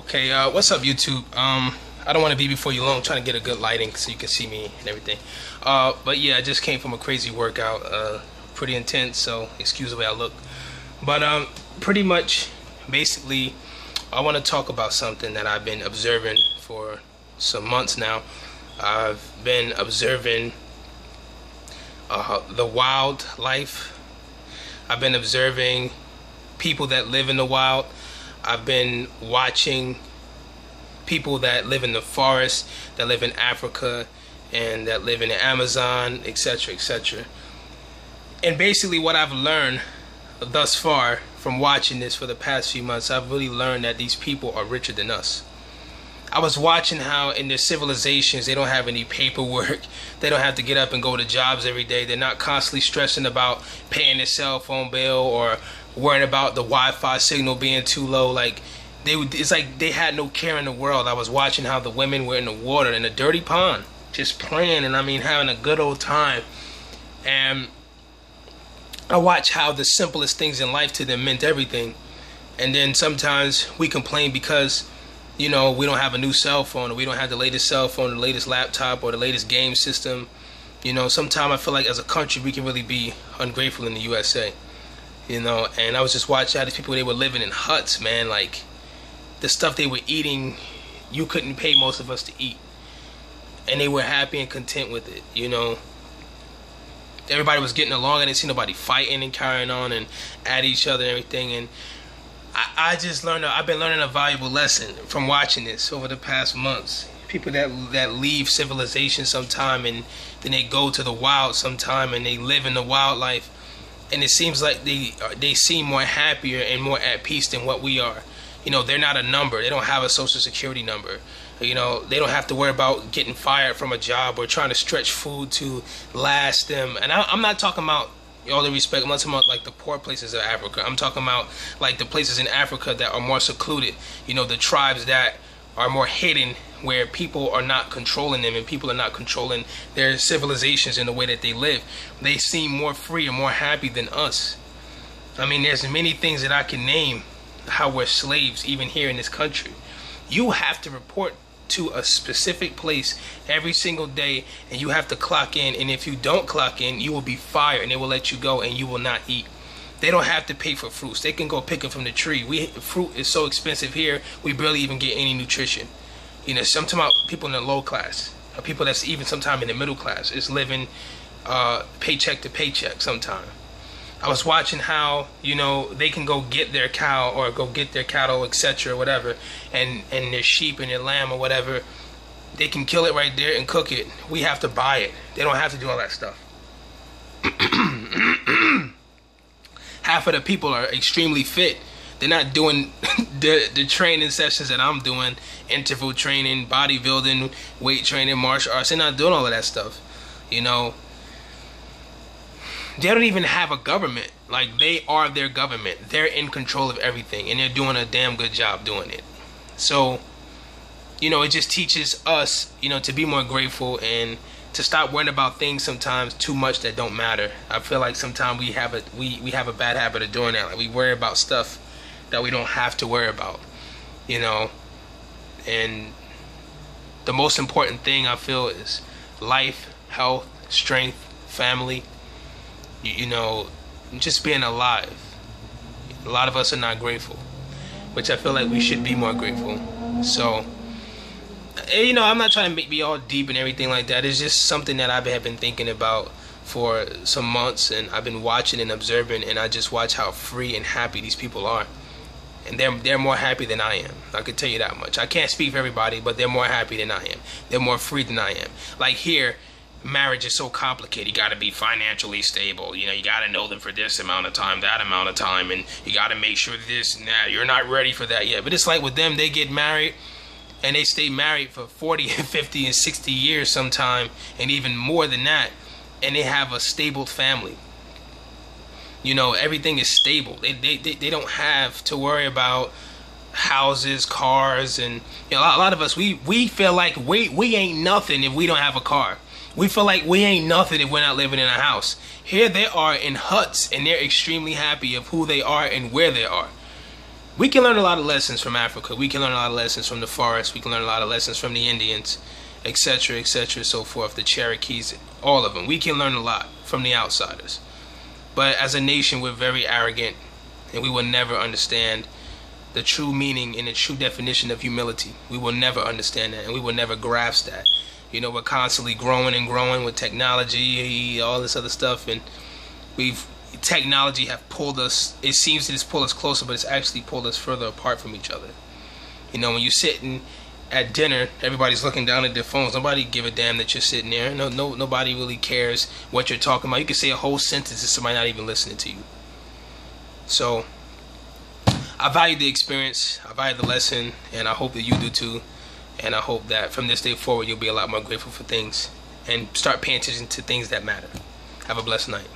Okay, what's up, YouTube? I don't want to be before you long. I'm trying to get a good lighting so you can see me and everything. But yeah, I just came from a crazy workout, pretty intense, so excuse the way I look. But pretty much, basically, I want to talk about something that I've been observing for some months now. I've been observing the wildlife. I've been observing people that live in the wild. I've been watching people that live in the forest, that live in Africa, and that live in the Amazon, etc., etc. And basically what I've learned thus far from watching this for the past few months, I've really learned that these people are richer than us. I was watching how in their civilizations they don't have any paperwork. They don't have to get up and go to jobs every day. They're not constantly stressing about paying their cell phone bill or worrying about the Wi-Fi signal being too low. Like it's like they had no care in the world. I was watching how the women were in the water in a dirty pond, just playing, and I mean having a good old time. And I watch how the simplest things in life to them meant everything. And then sometimes we complain because, you know, we don't have a new cell phone, or we don't have the latest cell phone, or the latest laptop, or the latest game system. You know, sometimes I feel like as a country we can really be ungrateful in the USA. You know, and I was just watching how these people, they were living in huts, man. Like, the stuff they were eating, you couldn't pay most of us to eat. And they were happy and content with it, you know. Everybody was getting along. I didn't see nobody fighting and carrying on and at each other and everything. And I just learned, I've been learning a valuable lesson from watching this over the past months. People that leave civilization sometime and then they go to the wild sometime and they live in the wildlife. And it seems like they seem more happier and more at peace than what we are. You know, they're not a number. They don't have a social security number. You know, they don't have to worry about getting fired from a job or trying to stretch food to last them. And I'm not talking about, all the respect, I'm not talking about like the poor places of Africa. I'm talking about like the places in Africa that are more secluded. You know, the tribes that are more hidden, where people are not controlling them and people are not controlling their civilizations in the way that they live. They seem more free and more happy than us. I mean, there's many things that I can name how we're slaves even here in this country. You have to report to a specific place every single day, and you have to clock in, and if you don't clock in, you will be fired and they will let you go and you will not eat. They don't have to pay for fruits. They can go pick it from the tree. Fruit is so expensive here, we barely even get any nutrition. You know, sometimes people in the low class, or people that's even sometimes in the middle class, is living paycheck to paycheck sometime. I was watching how, you know, they can go get their cow or go get their cattle, etc., whatever, and their sheep and their lamb or whatever. They can kill it right there and cook it. We have to buy it. They don't have to do all that stuff. Half of the people are extremely fit. They're not doing the training sessions that I'm doing, interval training, bodybuilding, weight training, martial arts. They're not doing all of that stuff, you know. They don't even have a government. Like, they are their government. They're in control of everything, and they're doing a damn good job doing it. So, you know, it just teaches us, you know, to be more grateful and to stop worrying about things sometimes too much that don't matter. I feel like sometimes we have a bad habit of doing that. Like, we worry about stuff that we don't have to worry about, you know. And the most important thing I feel is life, health, strength, family. You know, just being alive. A lot of us are not grateful, which I feel like we should be more grateful. So, you know, I'm not trying to be all deep and everything like that. It's just something that I have been thinking about for some months, and I've been watching and observing, and I just watch how free and happy these people are. And they're more happy than I am. I can tell you that much. I can't speak for everybody, but they're more happy than I am. They're more free than I am. Like here, marriage is so complicated. You got to be financially stable. You know, you got to know them for this amount of time, that amount of time, and you got to make sure this and that. You're not ready for that yet. But it's like with them, they get married and they stay married for 40 and 50 and 60 years sometime, and even more than that, and they have a stable family. You know, everything is stable. They don't have to worry about houses, cars, and you know, a lot of us, we feel like we ain't nothing if we don't have a car. We feel like we ain't nothing if we're not living in a house. Here they are in huts, and they're extremely happy of who they are and where they are. We can learn a lot of lessons from Africa. We can learn a lot of lessons from the forest. We can learn a lot of lessons from the Indians, etc., etc., so forth. The Cherokees, all of them. We can learn a lot from the outsiders. But as a nation, we're very arrogant, and we will never understand the true meaning and the true definition of humility. We will never understand that, and we will never grasp that. You know, we're constantly growing and growing with technology, all this other stuff, and technology have pulled us, it seems to just pull us closer, but it's actually pulled us further apart from each other. You know, when you're sitting at dinner, everybody's looking down at their phones. Nobody give a damn that you're sitting there. Nobody really cares what you're talking about. You can say a whole sentence and somebody not even listening to you. So I value the experience, I value the lesson, and I hope that you do too. And I hope that from this day forward, you'll be a lot more grateful for things and start paying attention to things that matter. Have a blessed night.